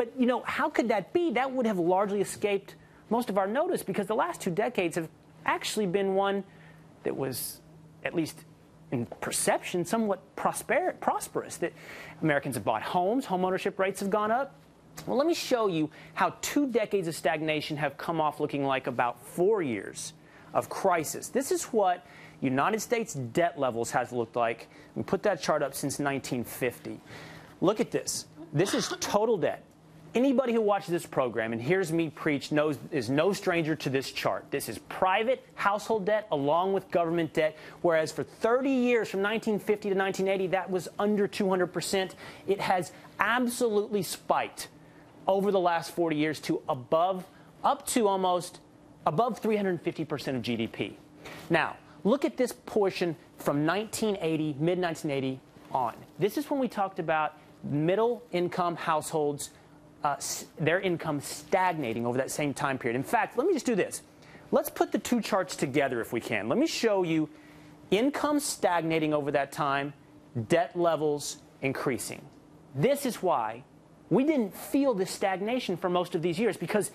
But, you know, how could that be? That would have largely escaped most of our notice, because the last 2 decades have actually been one that was, at least in perception, somewhat prosperous. That Americans have bought homes, home ownership rates have gone up. Well, let me show you how 2 decades of stagnation have come off looking like about 4 years of crisis. This is what United States debt levels has looked like. We put that chart up since 1950. Look at this. This is total debt. Anybody who watches this program and hears me preach is no stranger to this chart. This is private household debt along with government debt, whereas for 30 years, from 1950 to 1980, that was under 200%. It has absolutely spiked over the last 40 years to up to almost above 350% of GDP. Now, look at this portion from 1980, mid-1980 on. This is when we talked about middle-income households, their income stagnating over that same time period. In fact, let me just do this. Let's put the 2 charts together if we can. Let me show you income stagnating over that time, debt levels increasing. This is why we didn't feel this stagnation for most of these years, because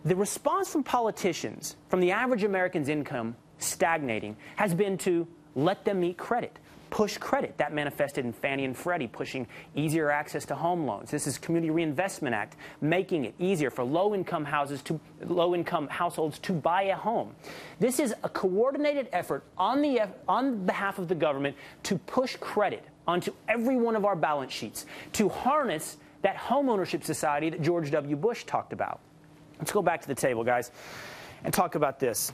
the response from politicians, from the average American's income stagnating, has been to let them meet credit. Push credit. That manifested in Fannie and Freddie pushing easier access to home loans. This is Community Reinvestment Act, making it easier for low-income households to buy a home. This is a coordinated effort on behalf of the government to push credit onto every one of our balance sheets, to harness that home ownership society that George W. Bush talked about. Let's go back to the table, guys, and talk about this.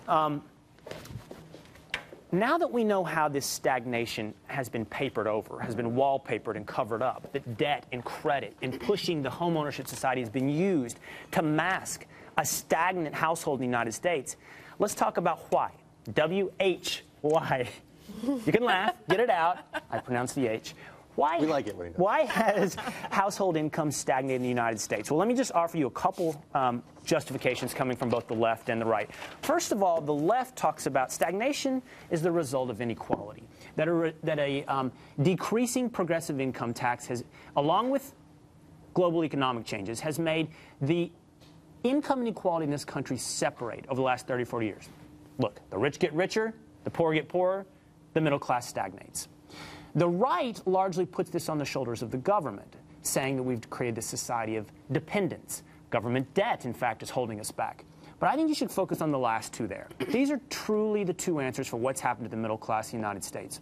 Now that we know how this stagnation has been papered over, has been wallpapered and covered up, that debt and credit and pushing the homeownership society has been used to mask a stagnant household in the United States, let's talk about why. W-H-Y. You can laugh, get it out. I pronounce the H. Why, we like it when he does. Why has household income stagnated in the United States? Well, let me just offer you a couple justifications coming from both the left and the right. First of all, the left talks about stagnation is the result of inequality, that a decreasing progressive income tax has, along with global economic changes, has made the income inequality in this country separate over the last 30, 40 years. Look, the rich get richer, the poor get poorer, the middle class stagnates. The right largely puts this on the shoulders of the government, saying that we've created this society of dependence. Government debt, in fact, is holding us back. But I think you should focus on the last 2 there. These are truly the 2 answers for what's happened to the middle class in the United States.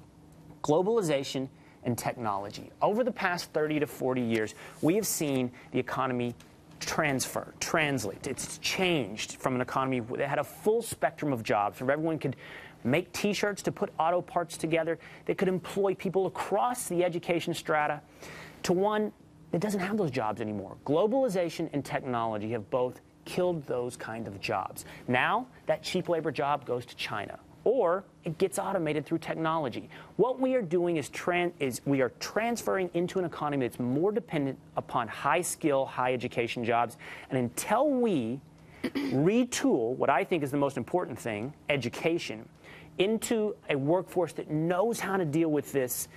Globalization and technology. Over the past 30 to 40 years, we have seen the economy translate. It's changed from an economy that had a full spectrum of jobs, where everyone could make T-shirts to put auto parts together, that could employ people across the education strata, to one that doesn't have those jobs anymore. Globalization and technology have both killed those kind of jobs. Now, that cheap labor job goes to China, or it gets automated through technology. What we are doing is we are transferring into an economy that's more dependent upon high-skill, high-education jobs. And until we retool what I think is the most important thing, education, into a workforce that knows how to deal with this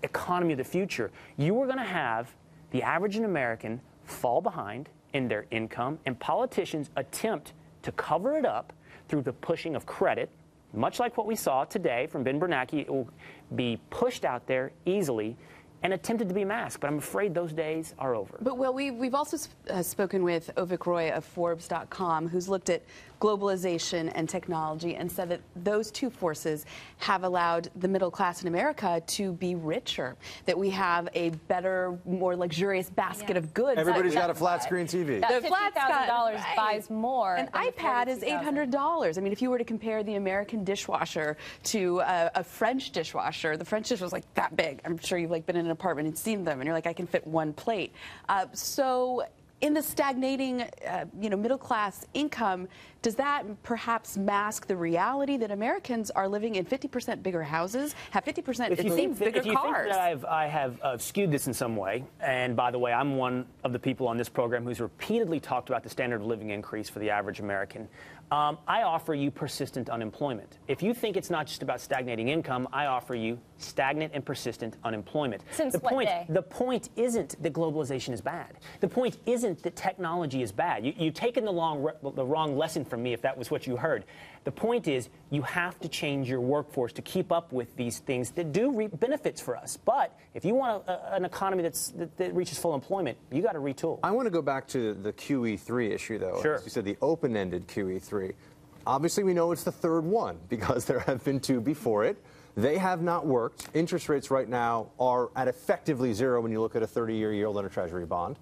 economy of the future, you are going to have the average American fall behind in their income, and politicians attempt to cover it up through the pushing of credit, much like what we saw today from Ben Bernanke. It will be pushed out there easily and attempted to be masked, but I'm afraid those days are over. But, well, we've also spoken with Ovik Roy of Forbes.com, who's looked at globalization and technology and said that those 2 forces have allowed the middle class in America to be richer, that we have a better, more luxurious basket of goods. Everybody's got a flat-screen TV. That $50,000 buys more. An iPad is $800. I mean, if you were to compare the American dishwasher to a French dishwasher, the French dishwasher was like that big. I'm sure you've been in an apartment and seen them, and you're like, I can fit 1 plate. So in the stagnating, middle-class income, does that perhaps mask the reality that Americans are living in 50% bigger houses, have 50% bigger cars? If you think that I have skewed this in some way, and by the way, I'm one of the people on this program who's repeatedly talked about the standard of living increase for the average American, I offer you persistent unemployment. If you think it's not just about stagnating income, I offer you stagnant and persistent unemployment. Since what day? The point isn't that globalization is bad. The point isn't isn't that technology is bad. You've taken the wrong lesson from me if that was what you heard. The point is you have to change your workforce to keep up with these things that do reap benefits for us. But if you want an economy that reaches full employment, you got to retool. I want to go back to the QE3 issue, though. Sure. As you said, the open-ended QE3. Obviously, we know it's the third one because there have been two before it. They have not worked. Interest rates right now are at effectively zero when you look at a 30-year yield on a Treasury bond.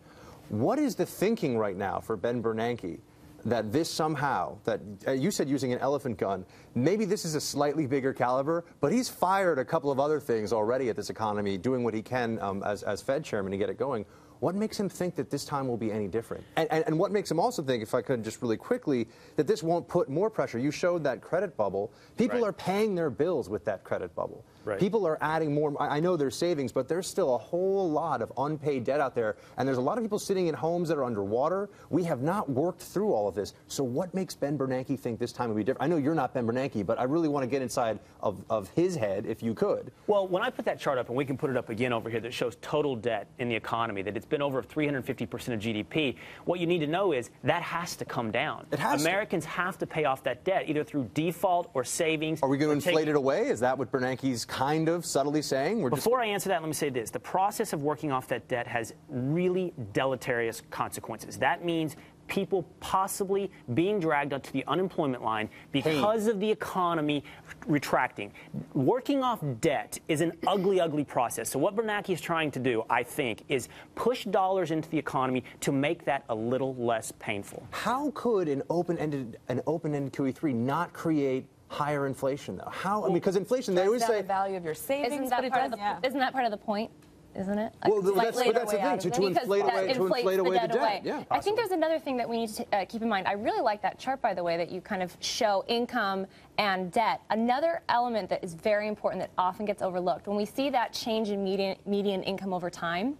What is the thinking right now for Ben Bernanke that this somehow, that you said using an elephant gun, maybe this is a slightly bigger caliber, but he's fired a couple of other things already at this economy, doing what he can as Fed chairman to get it going. What makes him think that this time will be any different? And what makes him also think, if I could just really quickly, that this won't put more pressure? You showed that credit bubble. People are paying their bills with that credit bubble. Right. People are adding more. I know there's savings, but there's still a whole lot of unpaid debt out there. And there's a lot of people sitting in homes that are underwater. We have not worked through all of this. So what makes Ben Bernanke think this time will be different? I know you're not Ben Bernanke, but I really want to get inside of his head, if you could. Well, when I put that chart up, and we can put it up again over here, that shows total debt in the economy, that it's been over 350% of GDP, what you need to know is that has to come down. It has Americans have to pay off that debt, either through default or savings. Are we going to inflate it away? Is that what Bernanke's kind of subtly saying? Before I answer that, let me say this. The process of working off that debt has really deleterious consequences. That means people possibly being dragged up to the unemployment line because of the economy retracting. Working off debt is an ugly, ugly process. So what Bernanke is trying to do, I think, is push dollars into the economy to make that a little less painful. How could an open-ended QE3 not create higher inflation, though? How? I mean, because inflation, they always say the value of your savings. Isn't that part of the point? Isn't it? Well, that's the thing, to inflate away the debt. Yeah, I think there's another thing that we need to keep in mind. I really like that chart, by the way, that you kind of show income and debt. Another element that is very important that often gets overlooked, when we see that change in median income over time,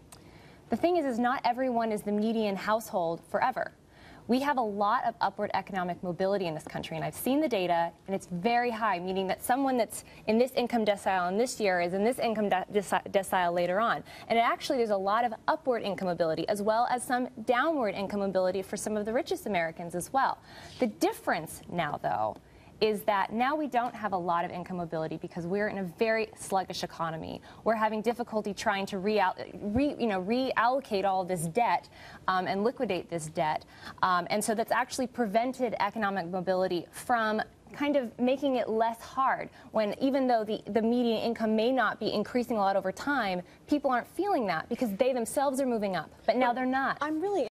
the thing is not everyone is the median household forever. We have a lot of upward economic mobility in this country, and I've seen the data, and it's very high, meaning that someone that's in this income decile in this year is in this income decile later on. And actually, there's a lot of upward income mobility, as well as some downward income mobility for some of the richest Americans as well. The difference now, though, is that now we don't have a lot of income mobility because we're in a very sluggish economy. We're having difficulty trying to reallocate all of this debt and liquidate this debt. And so that's actually prevented economic mobility from kind of making it less hard, when even though the median income may not be increasing a lot over time, people aren't feeling that because they themselves are moving up. But now they're not. I'm really